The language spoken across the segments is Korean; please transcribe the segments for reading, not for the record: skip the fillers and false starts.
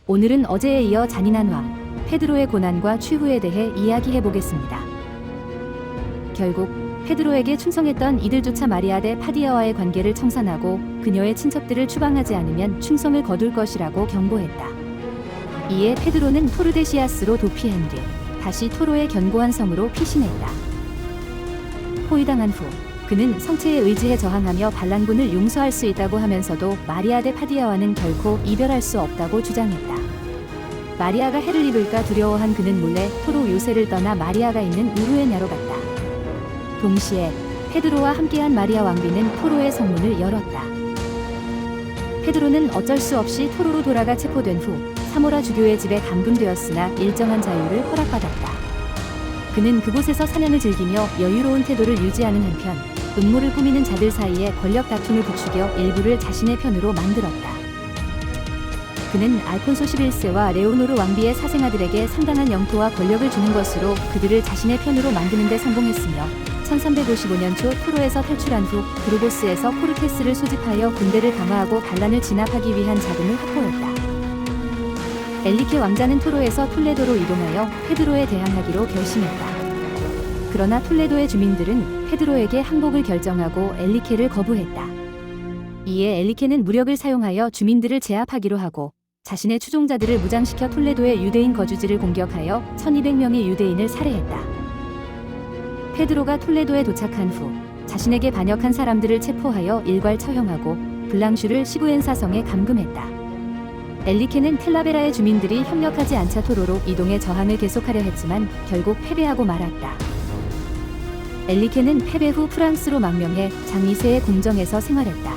오늘은 어제에 이어 잔인한 왕, 페드로의 고난과 추후에 대해 이야기해 보겠습니다. 결국 페드로에게 충성했던 이들조차 마리아 대 파디아와의 관계를 청산하고 그녀의 친척들을 추방하지 않으면 충성을 거둘 것이라고 경고했다. 이에 페드로는 토르데시아스로 도피한 뒤 다시 토로의 견고한 성으로 피신했다. 포위당한 후 그는 성체의 의지에 저항하며 반란군을 용서할 수 있다고 하면서도 마리아 대 파디아와는 결코 이별할 수 없다고 주장했다. 마리아가 해를 입을까 두려워한 그는 몰래 토로 요새를 떠나 마리아가 있는 우르에냐로 갔다. 동시에 페드로와 함께한 마리아 왕비는 토로의 성문을 열었다. 페드로는 어쩔 수 없이 토로로 돌아가 체포된 후 사모라 주교의 집에 감금되었으나 일정한 자유를 허락받았다. 그는 그곳에서 사냥을 즐기며 여유로운 태도를 유지하는 한편 음모를 꾸미는 자들 사이에 권력 다툼을 부추겨 일부를 자신의 편으로 만들었다. 그는 알폰소 11세와 레오노르 왕비의 사생아들에게 상당한 영토와 권력을 주는 것으로 그들을 자신의 편으로 만드는 데 성공했으며 1355년 초 토로에서 탈출한 후 브루고스에서 포르테스를 소집하여 군대를 강화하고 반란을 진압하기 위한 자금을 확보했다. 엘리케 왕자는 토로에서 톨레도로 이동하여 페드로에 대항하기로 결심했다. 그러나 톨레도의 주민들은 페드로에게 항복을 결정하고 엘리케를 거부했다. 이에 엘리케는 무력을 사용하여 주민들을 제압하기로 하고 자신의 추종자들을 무장시켜 톨레도의 유대인 거주지를 공격하여 1200명의 유대인을 살해했다. 페드로가 톨레도에 도착한 후 자신에게 반역한 사람들을 체포하여 일괄 처형하고 블랑슈를 시구엔사 성에 감금했다. 엘리케는 텔라베라의 주민들이 협력하지 않자 토로로 이동해 저항을 계속하려 했지만 결국 패배하고 말았다. 엘리케는 패배 후 프랑스로 망명해 장 2세의 궁정에서 생활했다.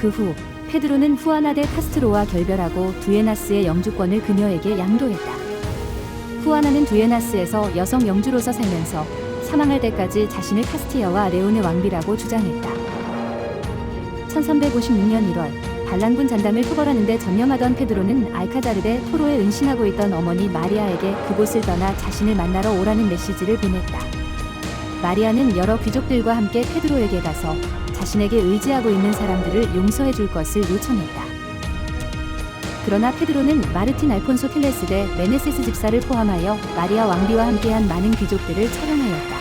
그 후 페드로는 후아나 데 카스트로와 결별하고 두에나스의 영주권을 그녀에게 양도했다. 후아나는 두에나스에서 여성 영주로서 살면서 사망할 때까지 자신을 카스티아와 레온의 왕비라고 주장했다. 1356년 1월 반란군 잔당을 토벌하는 데 전념하던 페드로는 알카자르데 토로에 은신하고 있던 어머니 마리아에게 그곳을 떠나 자신을 만나러 오라는 메시지를 보냈다. 마리아는 여러 귀족들과 함께 페드로에게 가서 자신에게 의지하고 있는 사람들을 용서해 줄 것을 요청했다. 그러나 페드로는 마르틴 알폰소 텔레스 대 메네세스 집사를 포함하여 마리아 왕비와 함께한 많은 귀족들을 처형하였다.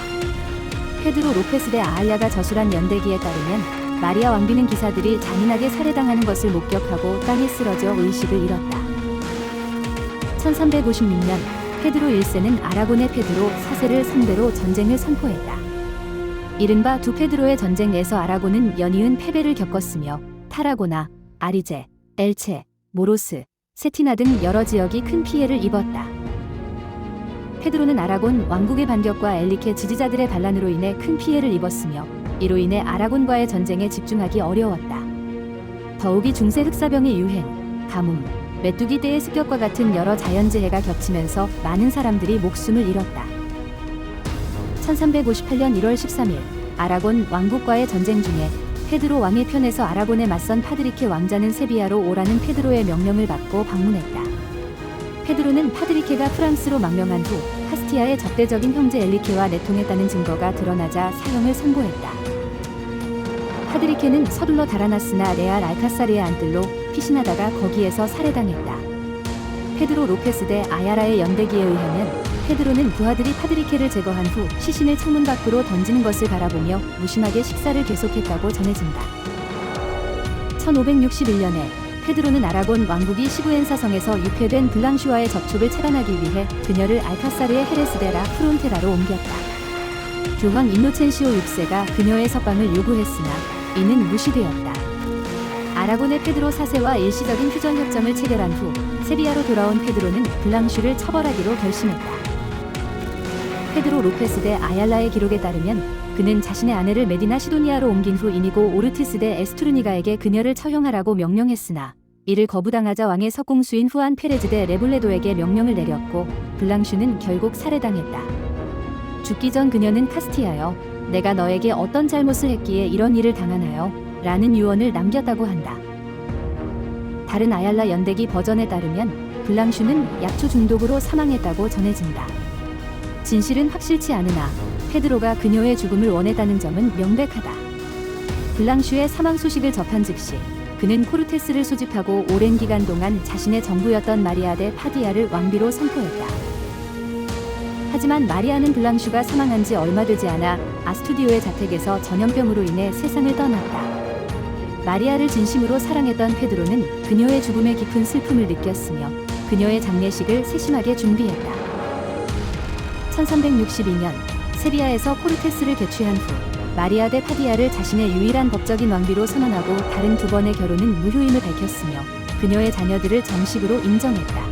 페드로 로페스 대 아알야가 저술한 연대기에 따르면 마리아 왕비는 기사들이 잔인하게 살해당하는 것을 목격하고 땅에 쓰러져 의식을 잃었다. 1356년 페드로 1세는 아라곤의 페드로 4세를 상대로 전쟁을 선포했다. 이른바 두 페드로의 전쟁에서 아라곤은 연이은 패배를 겪었으며 타라고나, 아리제, 엘체, 모로스, 세티나 등 여러 지역이 큰 피해를 입었다. 페드로는 아라곤 왕국의 반격과 엘리케 지지자들의 반란으로 인해 큰 피해를 입었으며 이로 인해 아라곤과의 전쟁에 집중하기 어려웠다. 더욱이 중세 흑사병의 유행, 가뭄, 메뚜기 떼의 습격과 같은 여러 자연재해가 겹치면서 많은 사람들이 목숨을 잃었다. 1358년 1월 13일 아라곤 왕국과의 전쟁 중에 페드로 왕의 편에서 아라곤에 맞선 파드리케 왕자는 세비야로 오라는 페드로의 명령을 받고 방문했다. 페드로는 파드리케가 프랑스로 망명한 후 카스티아의 적대적인 형제 엘리케와 내통했다는 증거가 드러나자 사형을 선고했다. 파드리케는 서둘러 다라나스나 레알 알카사르의 안뜰로 피신하다가 거기에서 살해당했다. 페드로 로페스 대 아야라의 연대기에 의하면 페드로는 부하들이 파드리케를 제거한 후 시신을 창문 밖으로 던지는 것을 바라보며 무심하게 식사를 계속했다고 전해진다. 1561년에 페드로는 아라곤 왕국이 시구엔사 성에서 유폐된 블랑슈와의 접촉을 차단하기 위해 그녀를 알카사르의 헤레스데라 프론테라로 옮겼다. 교황 인노첸시오 6세가 그녀의 석방을 요구했으나 이는 무시되었다. 아라곤의 페드로 4세와 일시적인 휴전 협정을 체결한 후 세비야로 돌아온 페드로는 블랑슈를 처벌하기로 결심했다. 페드로 로페스 대 아얄라의 기록에 따르면 그는 자신의 아내를 메디나 시도니아로 옮긴 후 이니고 오르티스 대 에스투르니가에게 그녀를 처형하라고 명령했으나 이를 거부당하자 왕의 석궁수인 후안 페레즈 대 레볼레도에게 명령을 내렸고 블랑슈는 결국 살해당했다. 죽기 전 그녀는 카스티아여, 내가 너에게 어떤 잘못을 했기에 이런 일을 당하나요? 라는 유언을 남겼다고 한다. 다른 아얄라 연대기 버전에 따르면 블랑슈는 약초 중독으로 사망했다고 전해진다. 진실은 확실치 않으나 페드로가 그녀의 죽음을 원했다는 점은 명백하다. 블랑슈의 사망 소식을 접한 즉시 그는 코르테스를 소집하고 오랜 기간 동안 자신의 정부였던 마리아 데 파디아를 왕비로 선포했다. 하지만 마리아는 블랑슈가 사망한 지 얼마 되지 않아 아스투디오의 자택에서 전염병으로 인해 세상을 떠났다. 마리아를 진심으로 사랑했던 페드로는 그녀의 죽음에 깊은 슬픔을 느꼈으며 그녀의 장례식을 세심하게 준비했다. 1362년 세비야에서 코르테스를 개취한 후 마리아 데 파디아를 자신의 유일한 법적인 왕비로 선언하고 다른 두 번의 결혼은 무효임을 밝혔으며 그녀의 자녀들을 정식으로 인정했다.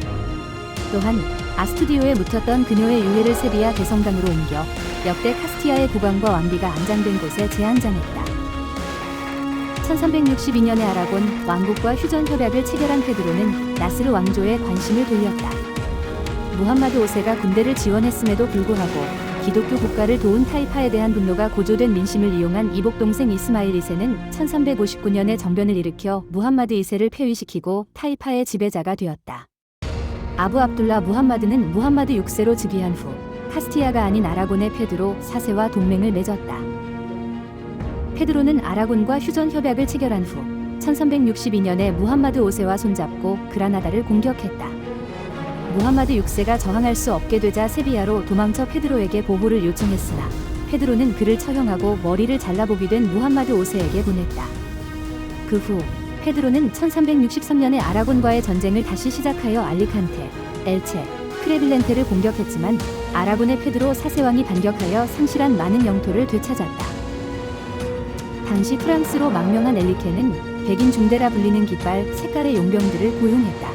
또한 아스투디오에 묻혔던 그녀의 유해를 세비야 대성당으로 옮겨 역대 카스티아의 국왕과 왕비가 안장된 곳에 재안장했다. 1362년에 아라곤 왕국과 휴전 협약을 체결한 페드로는 나스르 왕조에 관심을 돌렸다. 무함마드 5세가 군대를 지원했음에도 불구하고 기독교 국가를 도운 타이파에 대한 분노가 고조된 민심을 이용한 이복 동생 이스마일 2세는 1359년에 정변을 일으켜 무함마드 2세를 폐위시키고 타이파의 지배자가 되었다. 아부 압둘라 무함마드는 무함마드 6세로 즉위한 후 카스티아가 아닌 아라곤의 페드로 4세와 동맹을 맺었다. 페드로는 아라곤과 휴전 협약을 체결한 후 1362년에 무함마드 5세와 손잡고 그라나다를 공격했다. 무함마드 6세가 저항할 수 없게 되자 세비야로 도망쳐 페드로에게 보호를 요청했으나 페드로는 그를 처형하고 머리를 잘라보게 된 무함마드 5세에게 보냈다. 그 후 페드로는 1363년에 아라곤과의 전쟁을 다시 시작하여 알리칸테, 엘체, 크레빌렌테를 공격했지만 아라곤의 페드로 4세 왕이 반격하여 상실한 많은 영토를 되찾았다. 당시 프랑스로 망명한 엘리케는 백인 중대라 불리는 깃발 색깔의 용병들을 고용했다.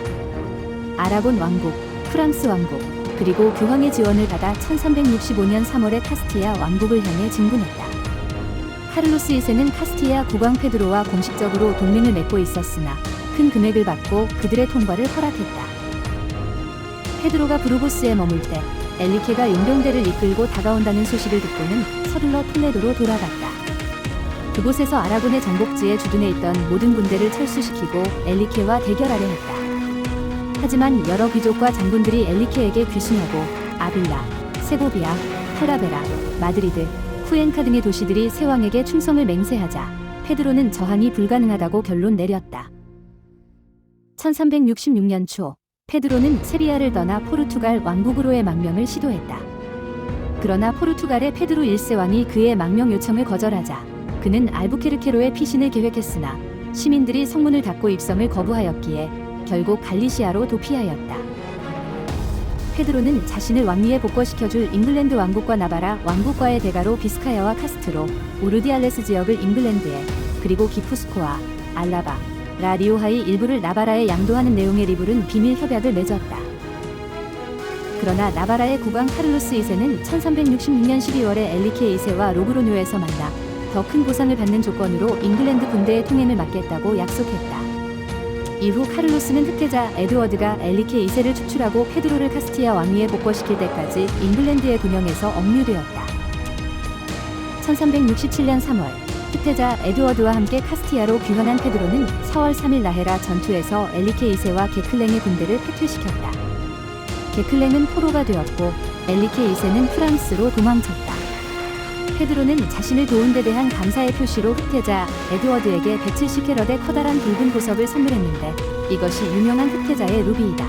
아라곤 왕국, 프랑스 왕국, 그리고 교황의 지원을 받아 1365년 3월에 카스티아 왕국을 향해 진군했다. 카를로스 2세는 카스티아 국왕 페드로와 공식적으로 동맹을 맺고 있었으나 큰 금액을 받고 그들의 통과를 허락했다. 페드로가 부르고스에 머물 때 엘리케가 용병대를 이끌고 다가온다는 소식을 듣고는 서둘러 톨레도로 돌아갔다. 그곳에서 아라곤의 정복지에 주둔해 있던 모든 군대를 철수시키고 엘리케와 대결하려 했다. 하지만 여러 귀족과 장군들이 엘리케에게 귀순하고 아빌라, 세고비아, 타라베라, 마드리드, 쿠엔카 등의 도시들이 새 왕에게 충성을 맹세하자 페드로는 저항이 불가능하다고 결론 내렸다. 1366년 초 페드로는 세비야를 떠나 포르투갈 왕국으로의 망명을 시도했다. 그러나 포르투갈의 페드로 1세 왕이 그의 망명 요청을 거절하자 그는 알부케르케로의 피신을 계획했으나 시민들이 성문을 닫고 입성을 거부하였기에 결국 갈리시아로 도피하였다. 페드로는 자신을 왕위에 복권시켜줄 잉글랜드 왕국과 나바라 왕국과의 대가로 비스카야와 카스트로, 우르디알레스 지역을 잉글랜드에, 그리고 기푸스코와 알라바, 라리오하의 일부를 나바라에 양도하는 내용의 리불은 비밀 협약을 맺었다. 그러나 나바라의 국왕 카를로스 2세는 1366년 12월에 엘리케 2세와 로그로뇨에서 만나 더 큰 보상을 받는 조건으로 잉글랜드 군대의 통행을 막겠다고 약속했다. 이후 카를로스는 흑태자 에드워드가 엘리케 2세를 축출하고 페드로를 카스티아 왕위에 복권시킬 때까지 잉글랜드의 군영에서 억류되었다. 1367년 3월 흑태자 에드워드와 함께 카스티아로 귀환한 페드로는 4월 3일 나헤라 전투에서 엘리케 2세와 게클랭의 군대를 패퇴시켰다. 게클랭은 포로가 되었고 엘리케 2세는 프랑스로 도망쳤다. 페드로는 자신을 도운 데 대한 감사의 표시로 흑태자 에드워드에게 170캐럿의 커다란 붉은 보석을 선물했는데 이것이 유명한 흑태자의 루비이다.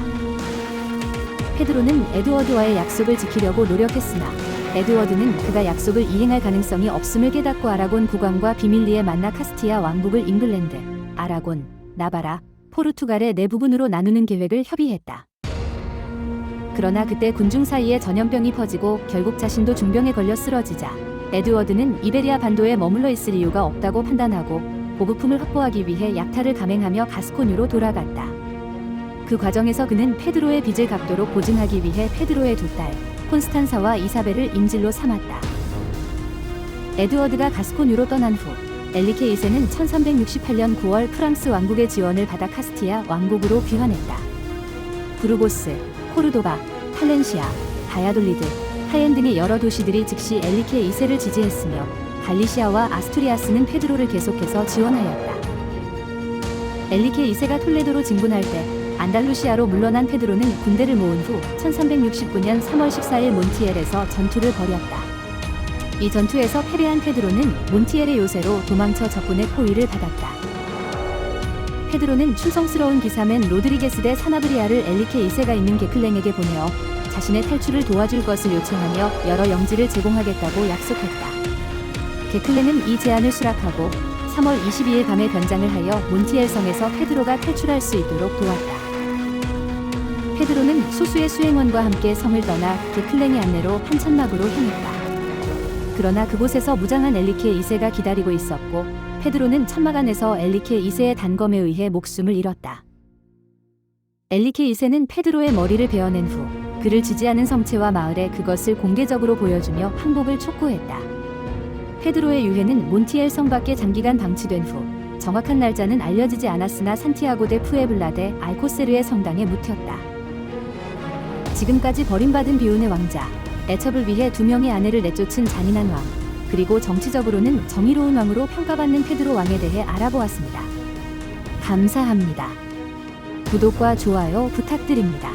페드로는 에드워드와의 약속을 지키려고 노력했으나 에드워드는 그가 약속을 이행할 가능성이 없음을 깨닫고 아라곤 국왕과 비밀리에 만나 카스티아 왕국을 잉글랜드, 아라곤, 나바라, 포르투갈의 네 부분으로 나누는 계획을 협의했다. 그러나 그때 군중 사이에 전염병이 퍼지고 결국 자신도 중병에 걸려 쓰러지자 에드워드는 이베리아 반도에 머물러 있을 이유가 없다고 판단하고 보급품을 확보하기 위해 약탈을 감행하며 가스코뉴로 돌아갔다. 그 과정에서 그는 페드로의 빚을 갚도록 보증하기 위해 페드로의 두 딸, 콘스탄사와 이사벨을 인질로 삼았다. 에드워드가 가스코뉴로 떠난 후 엘리케 2세는 1368년 9월 프랑스 왕국의 지원을 받아 카스티아 왕국으로 귀환했다. 부르고스, 코르도바, 팔렌시아, 바야돌리드, 하엔 등의 여러 도시들이 즉시 엘리케 2세를 지지했으며 갈리시아와 아스투리아스는 페드로를 계속해서 지원하였다. 엘리케 2세가 톨레도로 진군할 때 안달루시아로 물러난 페드로는 군대를 모은 후 1369년 3월 14일 몬티엘에서 전투를 벌였다. 이 전투에서 패배한 페드로는 몬티엘의 요새로 도망쳐 적군의 포위를 받았다. 페드로는 충성스러운 기사맨 로드리게스 대 사나브리아를 엘리케 2세가 있는 게클랭에게 보내어 자신의 탈출을 도와줄 것을 요청하며 여러 영지를 제공하겠다고 약속했다. 게클랭은 이 제안을 수락하고 3월 22일 밤에 변장을 하여 몬티엘 성에서 페드로가 탈출할 수 있도록 도왔다. 페드로는 소수의 수행원과 함께 성을 떠나 게클랭의 안내로 한참막으로 향했다. 그러나 그곳에서 무장한 엘리케 2세가 기다리고 있었고 페드로는 천막 안에서 엘리케 2세의 단검에 의해 목숨을 잃었다. 엘리케 2세는 페드로의 머리를 베어낸 후 그를 지지하는 성체와 마을에 그것을 공개적으로 보여주며 항복을 촉구했다. 페드로의 유해는 몬티엘 성 밖에 장기간 방치된 후 정확한 날짜는 알려지지 않았으나 산티아고 데 푸에블라 데 알코세르의 성당에 묻혔다. 지금까지 버림받은 비운의 왕자, 애첩을 위해 2명의 아내를 내쫓은 잔인한 왕, 그리고 정치적으로는 정의로운 왕으로 평가받는 페드로 왕에 대해 알아보았습니다. 감사합니다. 구독과 좋아요 부탁드립니다.